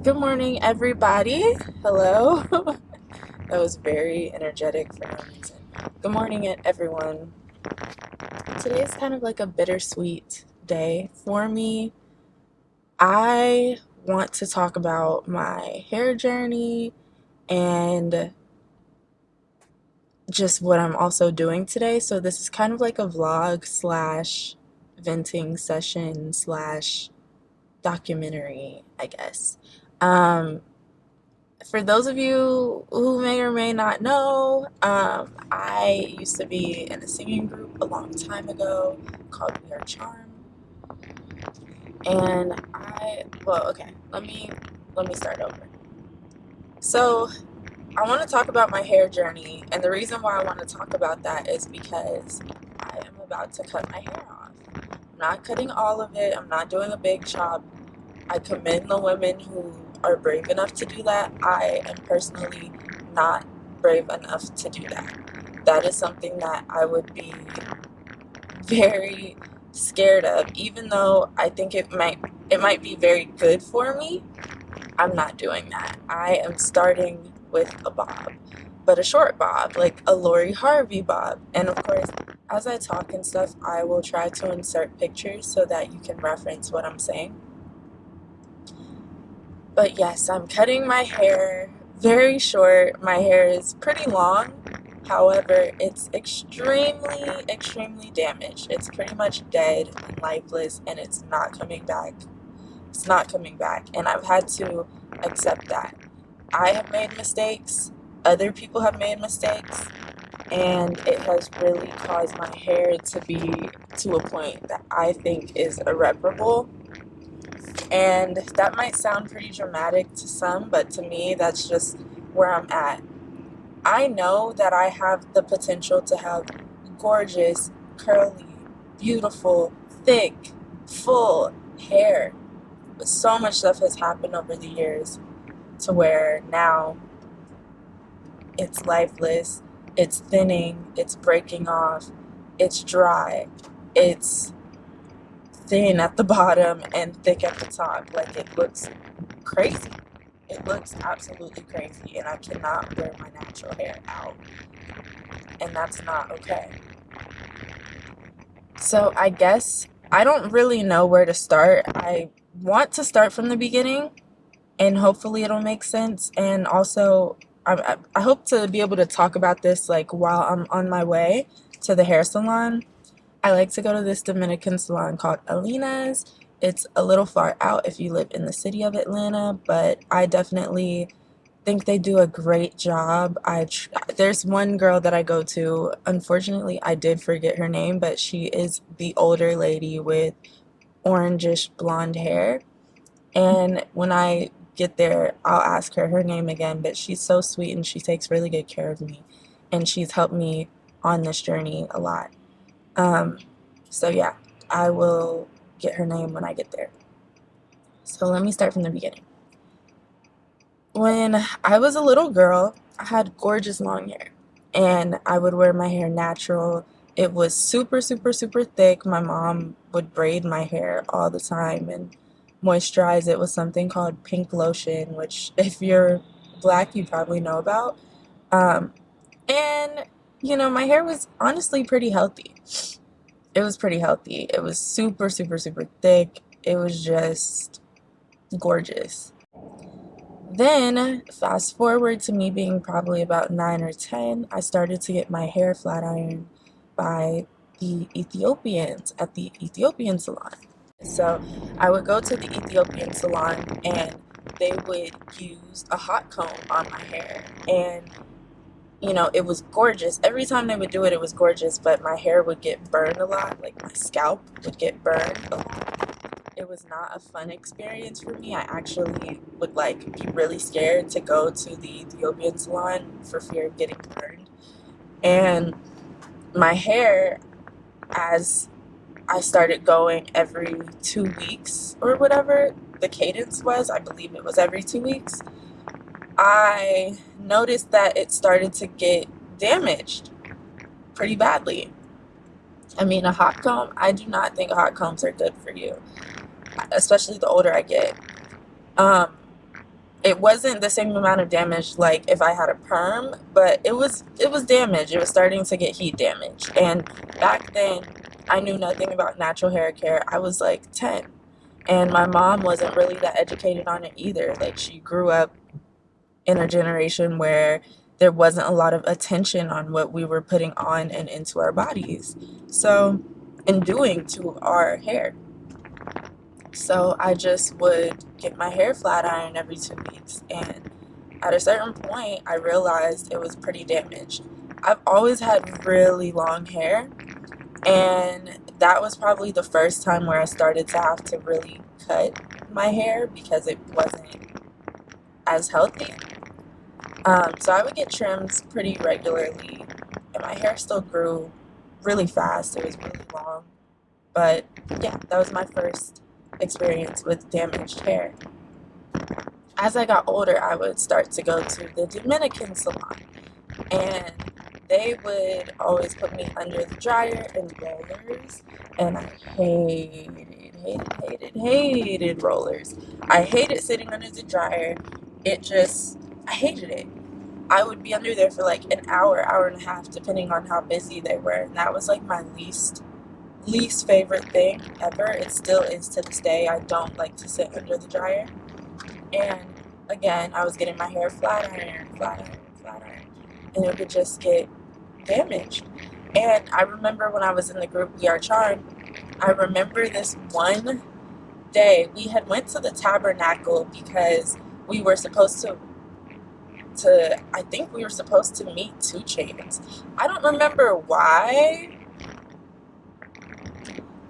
Good morning, everybody. Hello. That was very energetic for no reason. Good morning, everyone. Today is kind of like a bittersweet day for me. I want to talk about my hair journey and just what I'm also doing today. So, this is kind of like a vlog slash venting session slash documentary, I guess. Um, for those of you who may or may not know, I used to be in a singing group a long time ago called We Are Charm, and let me start over. So I want to talk about my hair journey, and the reason why I want to talk about that is because I am about to cut my hair off. I'm not cutting all of it. I'm not doing a big chop. I commend the women who are brave enough to do that. I am personally not brave enough to do that. That is something that I would be very scared of, even though I think it might be very good for me. I'm not doing that. I am starting with a bob, but a short bob, like a Lori Harvey bob. And of course, as I talk and stuff, I will try to insert pictures so that you can reference what I'm saying. But yes, I'm cutting my hair very short. My hair is pretty long. However, it's extremely damaged. It's pretty much dead and lifeless, and it's not coming back. It's not coming back. And I've had to accept that. I have made mistakes. Other people have made mistakes. And it has really caused my hair to be to a point that I think is irreparable. And that might sound pretty dramatic to some, but to me, that's just where I'm at. I know that I have the potential to have gorgeous, curly, beautiful, thick, full hair. But so much stuff has happened over the years to where now it's lifeless, it's thinning, it's breaking off, it's dry, it's thin at the bottom and thick at the top. Like, it looks crazy. It looks absolutely crazy, and I cannot wear my natural hair out, and that's not okay. So I guess I don't really know where to start. I want to start from the beginning, and hopefully it'll make sense. And also, I hope to be able to talk about this like while I'm on my way to the hair salon. I like to go to this Dominican salon called Alina's. It's a little far out if you live in the city of Atlanta, but I definitely think they do a great job. There's one girl that I go to. Unfortunately, I did forget her name, but she is the older lady with orangish blonde hair. And when I get there, I'll ask her her name again, but she's so sweet and she takes really good care of me. And she's helped me on this journey a lot. Um, so yeah, I will get her name when I get there. So let me start from the beginning. When I was a little girl, I had gorgeous long hair, and I would wear my hair natural. It was super thick. My mom would braid my hair all the time and moisturize it with something called pink lotion, which if you're black, you probably know about. Um, and my hair was honestly pretty healthy. It was pretty healthy. It was super thick. It was just gorgeous. Then, fast forward to me being probably about 9 or 10, I started to get my hair flat ironed by the Ethiopians at the Ethiopian salon. So I would go to the Ethiopian salon and they would use a hot comb on my hair. And it was gorgeous. Every time they would do it, it was gorgeous, but my hair would get burned a lot. Like, my scalp would get burned a lot. It was not a fun experience for me. I actually would, be really scared to go to the Ethiopian salon for fear of getting burned. And my hair, as I started going every 2 weeks or whatever the cadence was, I believe it was every 2 weeks, I noticed that it started to get damaged pretty badly. I mean, a hot comb, I do not think hot combs are good for you, especially the older I get. Um, it wasn't the same amount of damage like if I had a perm, but it was damage. It was starting to get heat damage. And back then, I knew nothing about natural hair care. I was like 10. And my mom wasn't really that educated on it either. Like, she grew up in a generation where there wasn't a lot of attention on what we were putting on and into our bodies. So, and doing to our hair. So I just would get my hair flat ironed every 2 weeks. And at a certain point, I realized it was pretty damaged. I've always had really long hair, and that was probably the first time where I started to have to really cut my hair because it wasn't as healthy. So I would get trims pretty regularly, and my hair still grew really fast. It was really long. But yeah, that was my first experience with damaged hair. As I got older, I would start to go to the Dominican salon, and they would always put me under the dryer and rollers, and I hated rollers. I hated sitting under the dryer. I hated it. I would be under there for like an hour, hour and a half, depending on how busy they were, and that was like my least favorite thing ever. It still is to this day. I don't like to sit under the dryer. And again, I was getting my hair flat iron, and it would just get damaged. And I remember when I was in the group We Are Charmed, I remember this one day we had went to the Tabernacle because we were supposed to I think we were supposed to meet 2 Chainz. I don't remember why.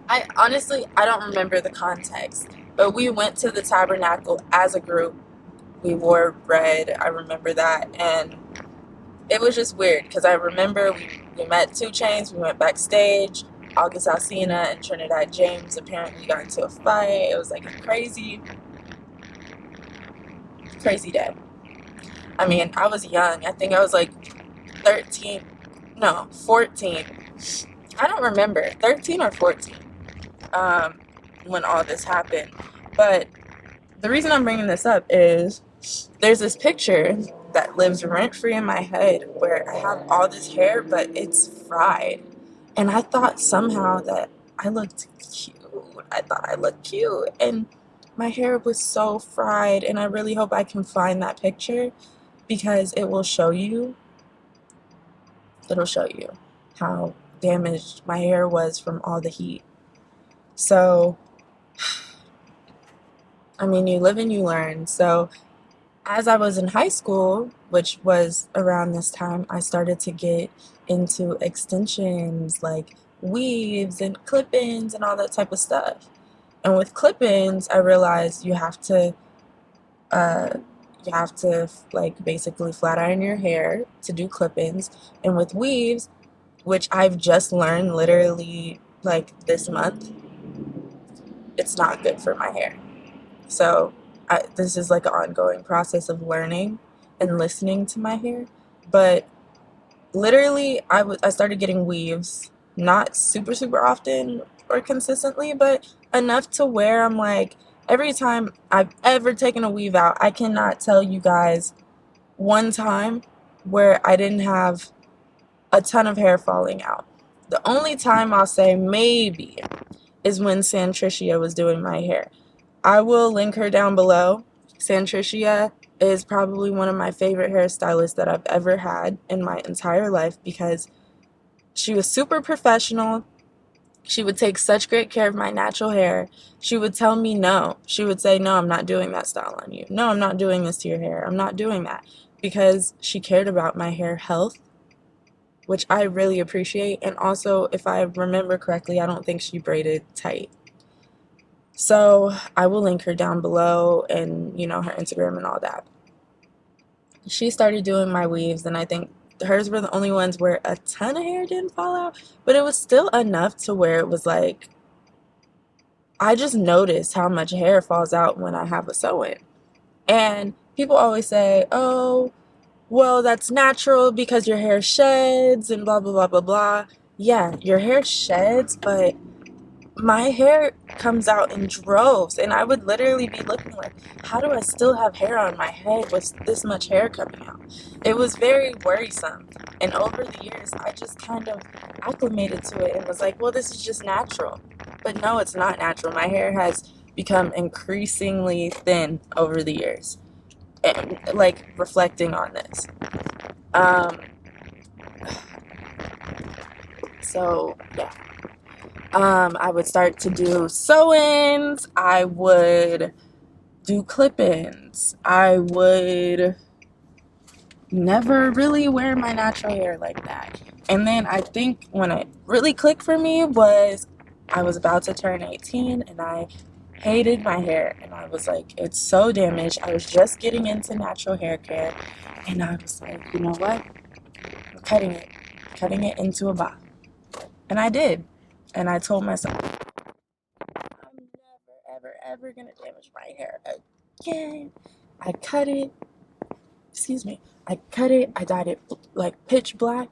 I don't remember the context, but we went to the Tabernacle as a group. We wore red, I remember that, and it was just weird because I remember we met 2 Chainz, we went backstage. August Alsina and Trinidad James apparently got into a fight. It was like a crazy day. I mean, I was young. I think I was like 13, no, 14. I don't remember, 13 or 14. When all this happened. But the reason I'm bringing this up is there's this picture that lives rent free in my head where I have all this hair, but it's fried. And I thought somehow that I looked cute. I thought I looked cute. And my hair was so fried. And I really hope I can find that picture because it'll show you how damaged my hair was from all the heat. So, I mean, you live and you learn. So, as I was in high school, which was around this time, I started to get into extensions like weaves and clip-ins and all that type of stuff. And with clip-ins, I realized uh, you have to like basically flat iron your hair to do clip-ins. And with weaves, which I've just learned literally like this month, it's not good for my hair. So this is like an ongoing process of learning and listening to my hair. But literally, I started getting weaves, not super, super often or consistently, but enough to where I'm like, every time I've ever taken a weave out, I cannot tell you guys one time where I didn't have a ton of hair falling out. The only time I'll say maybe is when Santricia was doing my hair. I will link her down below. Santricia is probably one of my favorite hairstylists that I've ever had in my entire life because she was super professional. She would take such great care of my natural hair. She would tell me no. She would say, no, I'm not doing that style on you. No, I'm not doing this to your hair. I'm not doing that. Because she cared about my hair health, which I really appreciate. And also, if I remember correctly, I don't think she braided tight. So I will link her down below and, her Instagram and all that. She started doing my weaves, and I think hers were the only ones where a ton of hair didn't fall out, but it was still enough to where it was like, I just noticed how much hair falls out when I have a sew-in. And people always say, oh, well, that's natural because your hair sheds and blah, blah, blah, blah, blah. Yeah, your hair sheds, but my hair comes out in droves, and I would literally be looking like, how do I still have hair on my head with this much hair coming out? It was very worrisome, and over the years I just kind of acclimated to it and was like, well, this is just natural. But no, it's not natural. My hair has become increasingly thin over the years, and like reflecting on this. um so yeah. I would start to do sew-ins. I would do clip-ins. I would never really wear my natural hair like that. And then I think when it really clicked for me was I was about to turn 18 and I hated my hair. And I was like, it's so damaged. I was just getting into natural hair care. And I was like, you know what? I'm cutting it into a bob. And I did. And I told myself, I'm never, ever, ever gonna damage my hair again. I cut it, excuse me, I cut it, I dyed it like pitch black,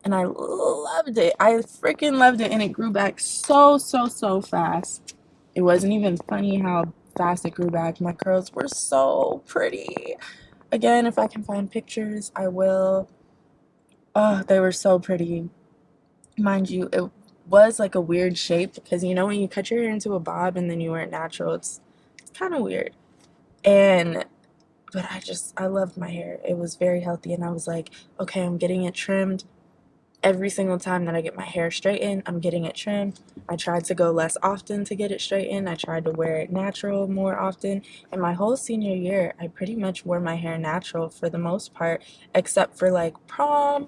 and I loved it. I freaking loved it, and it grew back so, so, so fast. It wasn't even funny how fast it grew back. My curls were so pretty. Again, if I can find pictures, I will. Oh, they were so pretty. Mind you, it was like a weird shape because you know when you cut your hair into a bob and then you wear it natural, it's kind of weird. And but I loved my hair. It was very healthy, and I was like, okay, I'm getting it trimmed. Every single time that I get my hair straightened, I'm getting it trimmed. I tried to go less often to get it straightened. I tried to wear it natural more often. And my whole senior year, I pretty much wore my hair natural for the most part, except for like prom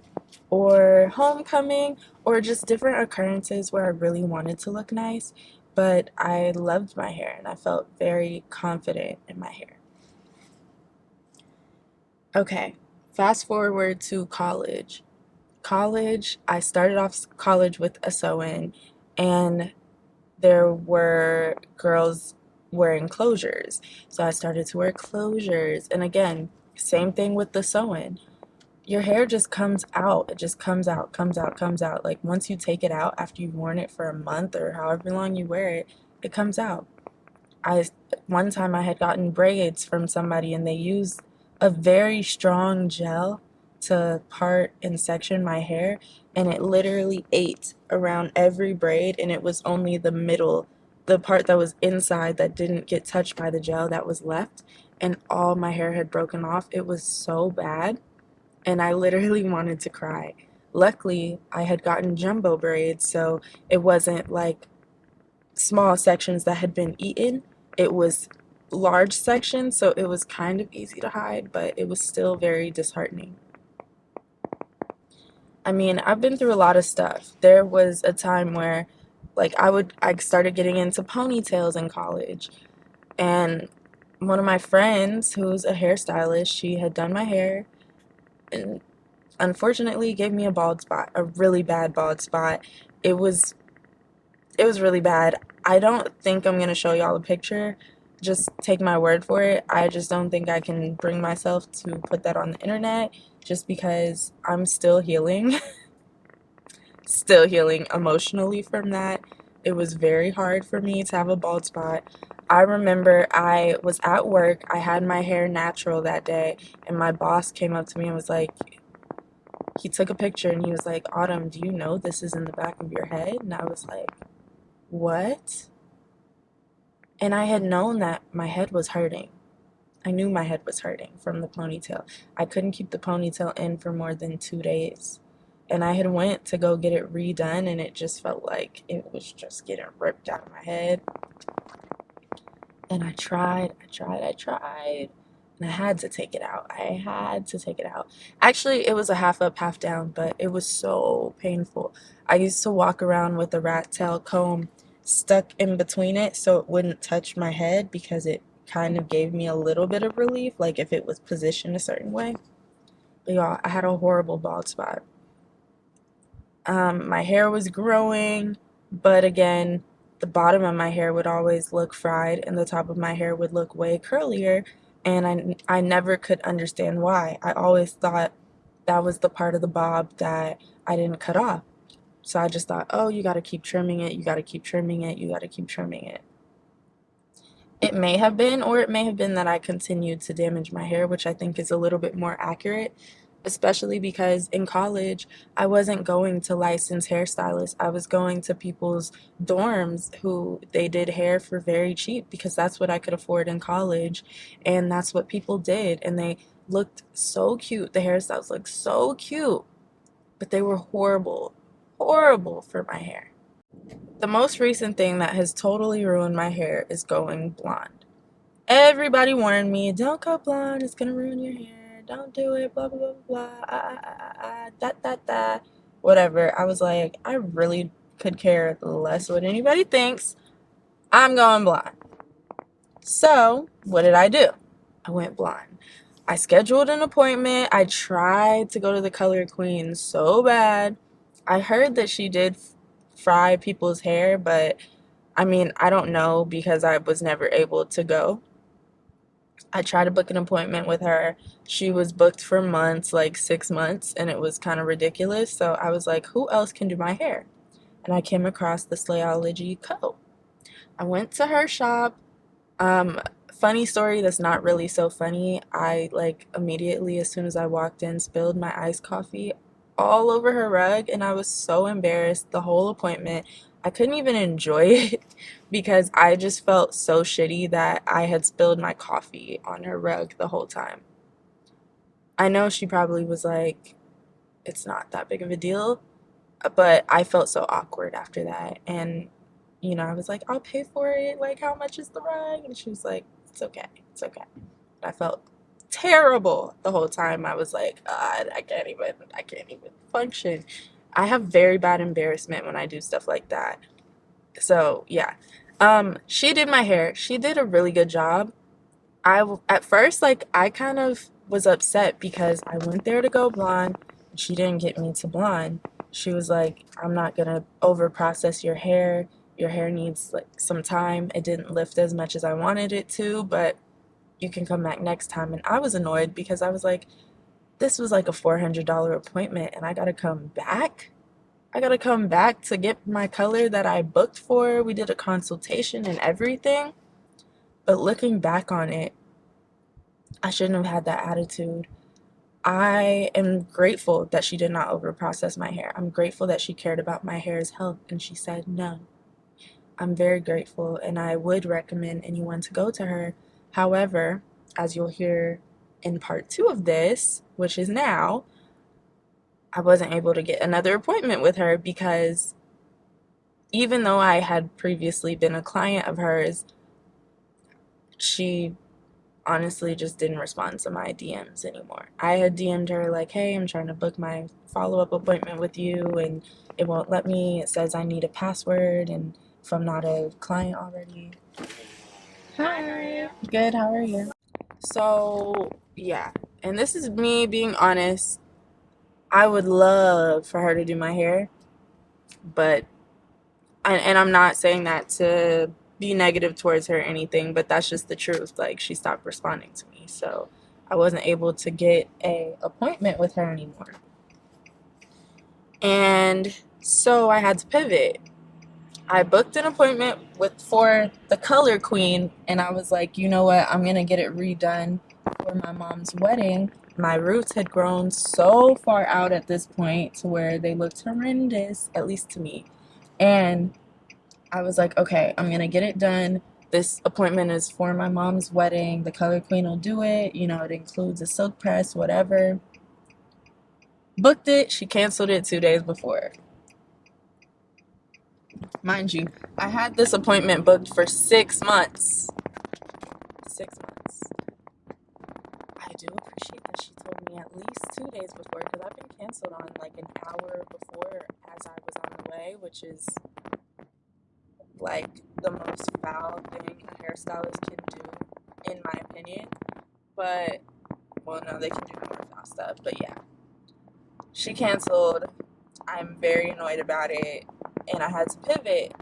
or homecoming or just different occurrences where I really wanted to look nice. But I loved my hair and I felt very confident in my hair. Okay, fast forward to college. I started off college with a sew-in, and there were girls wearing closures. So I started to wear closures. And again, same thing with the sew-in. Your hair just comes out. It just comes out, comes out, comes out. Like once you take it out after you've worn it for a month or however long you wear it, it comes out. I One time I had gotten braids from somebody and they used a very strong gel to part and section my hair, and it literally ate around every braid, and it was only the middle, the part that was inside that didn't get touched by the gel that was left, and all my hair had broken off. It was so bad, and I literally wanted to cry. Luckily, I had gotten jumbo braids, so it wasn't like small sections that had been eaten. It was large sections, so it was kind of easy to hide, but it was still very disheartening. I mean, I've been through a lot of stuff. There was a time where like I started getting into ponytails in college, and one of my friends who's a hairstylist, she had done my hair and unfortunately gave me a bald spot, a really bad bald spot. It was it was really bad. I don't think I'm gonna show y'all a picture. Just take my word for it. I just don't think I can bring myself to put that on the internet just because I'm still healing, still healing emotionally from that. It was very hard for me to have a bald spot. I remember I was at work, I had my hair natural that day, and my boss came up to me and was like, he took a picture and he was like, Autumn, do you know this is in the back of your head? And I was like, what? And I had known that my head was hurting. I knew my head was hurting from the ponytail. I couldn't keep the ponytail in for more than 2 days. And I had went to go get it redone, and it just felt like it was just getting ripped out of my head. And I tried. And I had to take it out. I had to take it out. Actually, it was a half up, half down, but it was so painful. I used to walk around with a rat tail comb stuck in between it so it wouldn't touch my head because it kind of gave me a little bit of relief, like if it was positioned a certain way. But y'all, I had a horrible bald spot. My hair was growing, but again, the bottom of my hair would always look fried and the top of my hair would look way curlier, and I never could understand why. I always thought that was the part of the bob that I didn't cut off. So I just thought, oh, you got to keep trimming it, you got to keep trimming it, you got to keep trimming it. It may have been, or it may have been that I continued to damage my hair, which I think is a little bit more accurate, especially because in college, I wasn't going to licensed hairstylists. I was going to people's dorms who they did hair for very cheap because that's what I could afford in college. And that's what people did. And they looked so cute. The hairstyles looked so cute, but they were horrible, horrible for my hair. The most recent thing that has totally ruined my hair is going blonde. Everybody warned me, don't go blonde, it's gonna ruin your hair, don't do it, blah, blah, blah, blah, whatever. I was like, I really could care less what anybody thinks. I'm going blonde. So, what did I do? I went blonde. I scheduled an appointment. I tried to go to the color queen so bad. I heard that she did fry people's hair, but I mean, I don't know because I was never able to go. I tried to book an appointment with her. She was booked for months, like 6 months, and it was kind of ridiculous. So I was like, who else can do my hair? And I came across the Slayology Co. I went to her shop. Um, Funny story that's not really so funny. I like immediately as soon as I walked in spilled my iced coffee all over her rug and I was so embarrassed the whole appointment. I couldn't even enjoy it because I just felt so shitty that I had spilled my coffee on her rug the whole time. I know she probably was like, it's not that big of a deal, but I felt so awkward after that. And, I was like, I'll pay for it. Like, how much is the rug? And she was like, it's okay. It's okay. I felt terrible the whole time. I was like, God, I can't even function. I have very bad embarrassment when I do stuff like that. So, yeah. She did my hair. She did a really good job. At first, like, I kind of was upset because I went there to go blonde and she didn't get me to blonde. She was like, I'm not gonna over process your hair. Your hair needs like some time. It didn't lift as much as I wanted it to, but you can come back next time. And I was annoyed because I was like, this was like a $400 appointment and I gotta come back. I gotta come back to get my color that I booked for. We did a consultation and everything. But looking back on it, I shouldn't have had that attitude. I am grateful that she did not overprocess my hair. I'm grateful that she cared about my hair's health and she said no. I'm very grateful and I would recommend anyone to go to her. However, as you'll hear in part 2 of this, which is now, I wasn't able to get another appointment with her because even though I had previously been a client of hers, she honestly just didn't respond to my DMs anymore. I had DM'd her like, hey, I'm trying to book my follow-up appointment with you and it won't let me. It says I need a password and if I'm not a client already. Hi. Good, how are you? So, yeah. And this is me being honest. I would love for her to do my hair, but and I'm not saying that to be negative towards her or anything, but that's just the truth. Like, she stopped responding to me, so I wasn't able to get a appointment with her anymore. And so I had to pivot. I booked an appointment for the color queen, and I was like, you know what, I'm gonna get it redone for my mom's wedding. My roots had grown so far out at this point to where they looked horrendous, at least to me. And I was like, okay, I'm gonna get it done. This appointment is for my mom's wedding. The color queen will do it. It includes a silk press, whatever. Booked it. She canceled it 2 days before. Mind you, I had this appointment booked for 6 months. 6 months. I do appreciate that she told me at least 2 days before because I've been canceled on like an hour before as I was on the way, which is like the most foul thing a hairstylist can do, in my opinion. But, well, no, they can do more foul stuff. But yeah, she canceled. I'm very annoyed about it, and I had to pivot.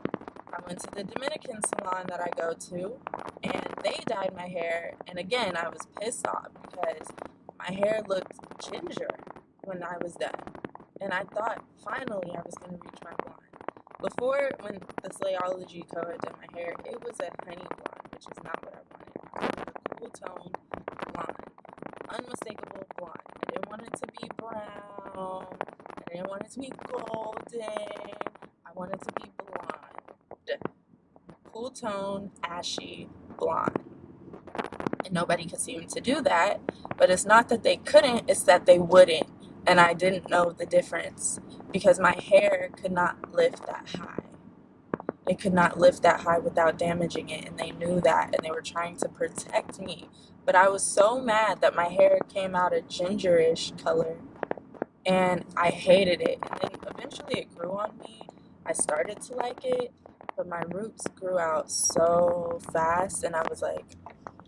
I went to the Dominican salon that I go to, and they dyed my hair. And again, I was pissed off because my hair looked ginger when I was done. And I thought finally I was going to reach my blonde. Before, when the Slayology Co. had done my hair, it was a honey blonde, which is not what I wanted. I wanted a cool toned blonde, unmistakable blonde. I didn't want it to be brown. I didn't want it to be golden. I wanted it to be blonde. Cool tone, ashy blonde. And nobody could seem to do that. But it's not that they couldn't, it's that they wouldn't. And I didn't know the difference because my hair could not lift that high. It could not lift that high without damaging it, and they knew that, and they were trying to protect me. But I was so mad that my hair came out a gingerish color, and I hated it. And then eventually it grew on me. I started to like it, but my roots grew out so fast, and I was like,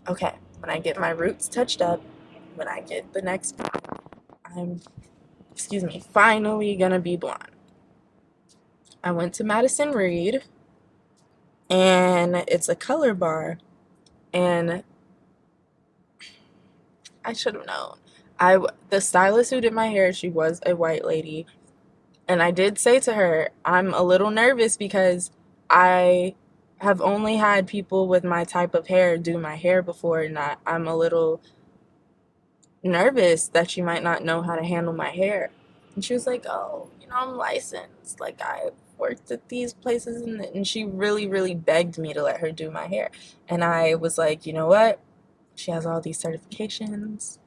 okay, when I get my roots touched up, when I get the next blonde, I'm, finally gonna be blonde. I went to Madison Reed, and it's a color bar, and I should have known. The stylist who did my hair, she was a white lady, and I did say to her, I'm a little nervous because I have only had people with my type of hair do my hair before, and I'm a little nervous that she might not know how to handle my hair. And she was like, oh, I'm licensed. Like, I worked at these places, and she really, really begged me to let her do my hair. And I was like, you know what? She has all these certifications.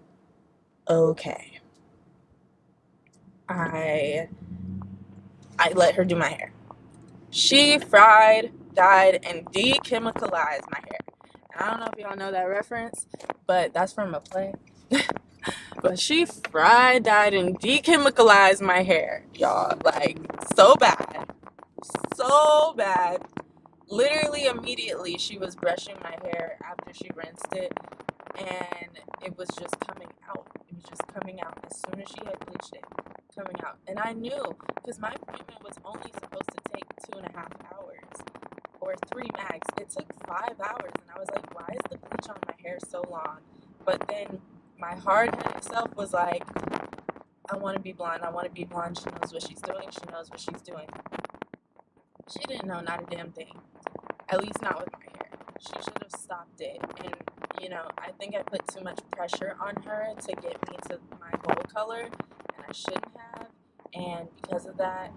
Okay. I let her do my hair. She fried, dyed, and dechemicalized my hair. And I don't know if y'all know that reference, but that's from a play. But she fried, dyed, and dechemicalized my hair, y'all. Like, so bad. So bad. Literally immediately, she was brushing my hair after she rinsed it, and it was just coming out. It was just coming out as soon as she had bleached it, coming out. And I knew, because my appointment was only supposed to take 2.5 hours, or 3 max. It took 5 hours, and I was like, why is the bleach on my hair so long? But then my hard-headed self was like, I want to be blonde. I want to be blonde. She knows what she's doing. She knows what she's doing. She didn't know not a damn thing. At least not with my hair. She should have stopped it. And, I think I put too much pressure on her to get me to my goal color, and I shouldn't have. And because of that,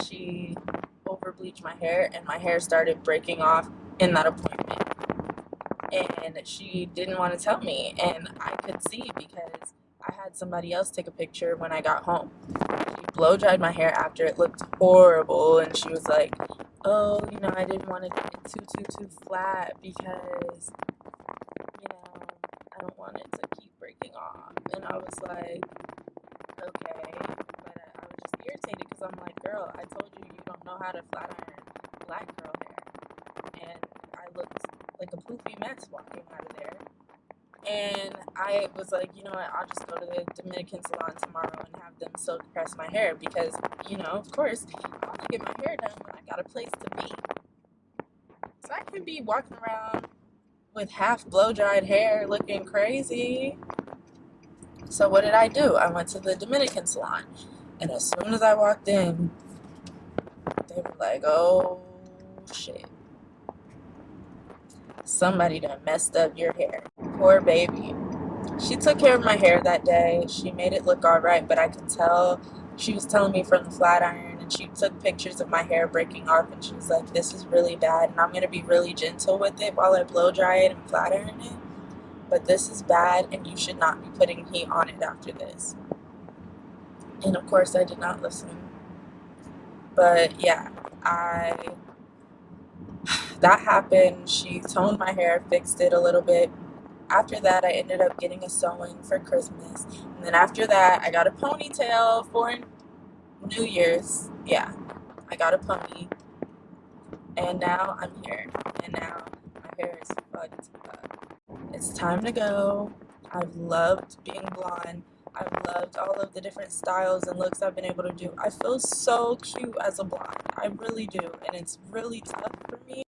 she over-bleached my hair, and my hair started breaking off in that appointment. And she didn't want to tell me, and I could see because I had somebody else take a picture when I got home. She blow dried my hair after. It looked horrible, and she was like, oh, I didn't want to get it too flat because, I don't want it to keep breaking off. And I was like, okay, but I was just irritated because I'm like, girl, I told you don't know how to flat iron black girl hair. And I looked like a poofy mess walking out of there. And I was like, you know what, I'll just go to the Dominican salon tomorrow and have them silk press my hair because, of course, I want to get my hair done when I got a place to be. So I can be walking around with half blow-dried hair looking crazy. So what did I do? I went to the Dominican salon. And as soon as I walked in, they were like, oh, shit. Somebody done messed up your hair. Poor baby. She took care of my hair that day. She made it look alright, but I could tell she was telling me from the flat iron, and she took pictures of my hair breaking off, and she was like, this is really bad, and I'm going to be really gentle with it while I blow dry it and flat iron it, but this is bad, and you should not be putting heat on it after this. And of course, I did not listen. But yeah, that happened. She toned my hair, fixed it a little bit. After that, I ended up getting a sewing for Christmas. And then after that, I got a ponytail for New Year's. Yeah, I got a pony. And now I'm here. And now my hair is fucked up. It's time to go. I've loved being blonde. I've loved all of the different styles and looks I've been able to do. I feel so cute as a blonde. I really do. And it's really tough for me.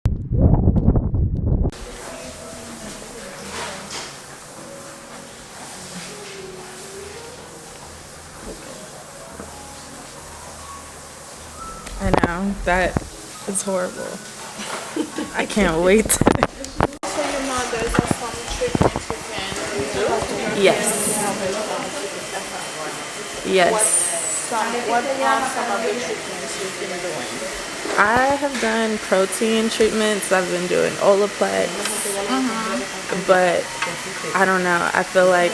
now. That is horrible. I can't wait. So you know there's some treatments you can do? Yes. Yes. What are some of the treatments you've been doing? I have done protein treatments. I've been doing Olaplex. But I don't know. I feel like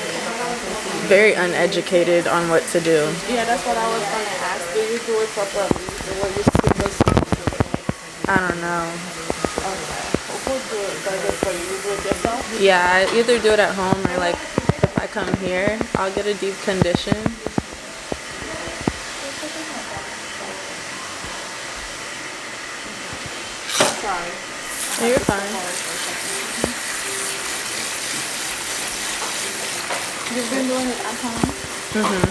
very uneducated on what to do. Yeah, that's what I was gonna ask. Do you do it properly? The way you're supposed to do it? I don't know. Okay. Who does it for you? You do it yourself? Yeah, I either do it at home or like if I come here, I'll get a deep condition. Sorry. Oh, you're fine. You've been doing it at home? Mhm.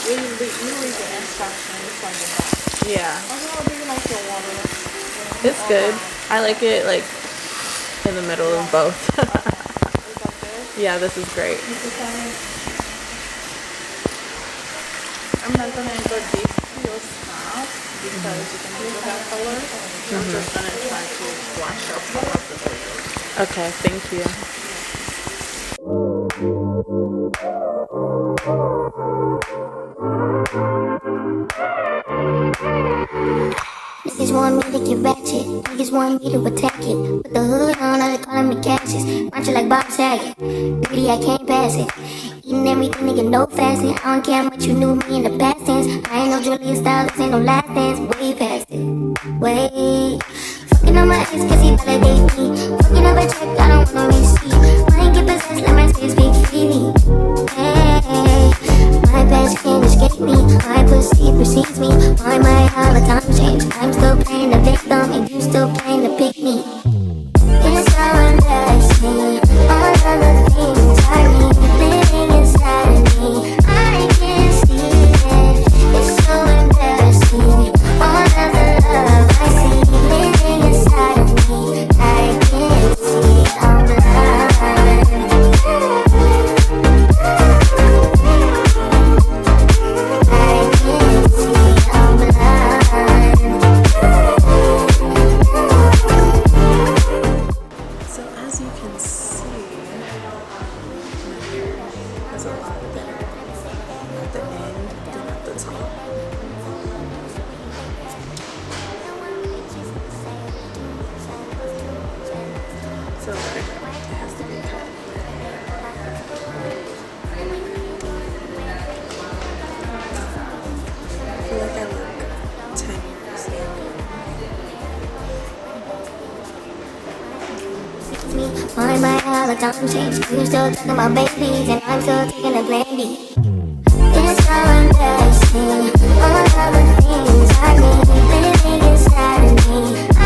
You read the instructions from the back. Yeah, How do you like your water? it's good. I like it like in the middle of both. Is that good? Yeah, this is great. I'm not gonna go deep to your scalp because you can do the hair color. I'm just gonna try to wash up some of the oils. Okay, thank you. Niggas want me to get ratchet, niggas want me to attack it. Put the hood on, all they calling me Cassius. Punch it like Bob Saget, greedy I can't pass it. Eating everything, nigga, no fasting. I don't care how much you knew me in the past tense. I ain't no Julia stylist, ain't no last dance. Way past it, way. Fucking on my ex cause he validate me. Fucking up a check, I don't wanna receive. Mind get possessed, let my space speak freely. Hey, my past can't escape me. My pussy precedes me. Why my all the time change? I'm still playing the victim and you still playing the pick me. It's so embarrassing. All of the things I need living inside of me. I can't see it. It's so embarrassing. All of the love I see living inside of me. I can't see it. I'm blind. I can't see it. I'm blind. So as you can see, my hair has a lot better at the end than at the top. So it has to be cut. I feel like I look 10 years younger. Me, why my all the time change? You still talking about babies and I'm still taking a plan B. It's so embarrassing. All of the things I need living inside of me. I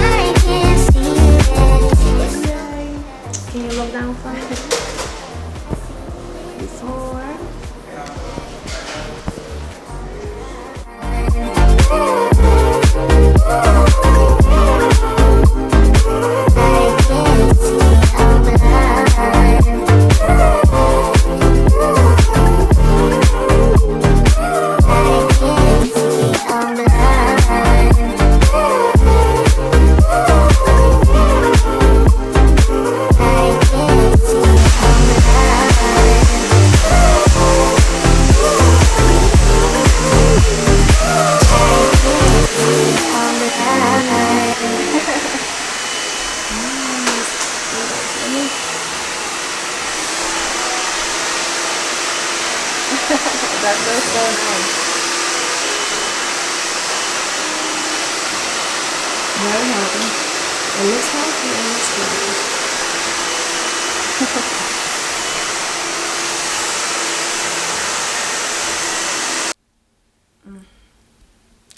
can't see it. Can you look down for me? Before. I can't see it. I'm blind. I can't see it. I'm blind. I can't see it. That feels so nice. Very healthy. It looks healthy and it's good.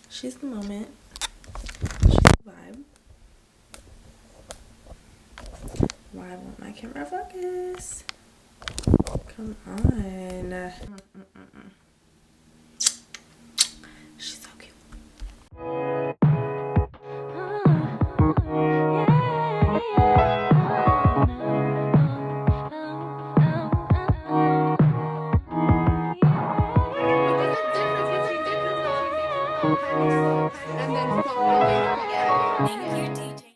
She's the moment. She's the vibe. Why won't my camera focus? Come on.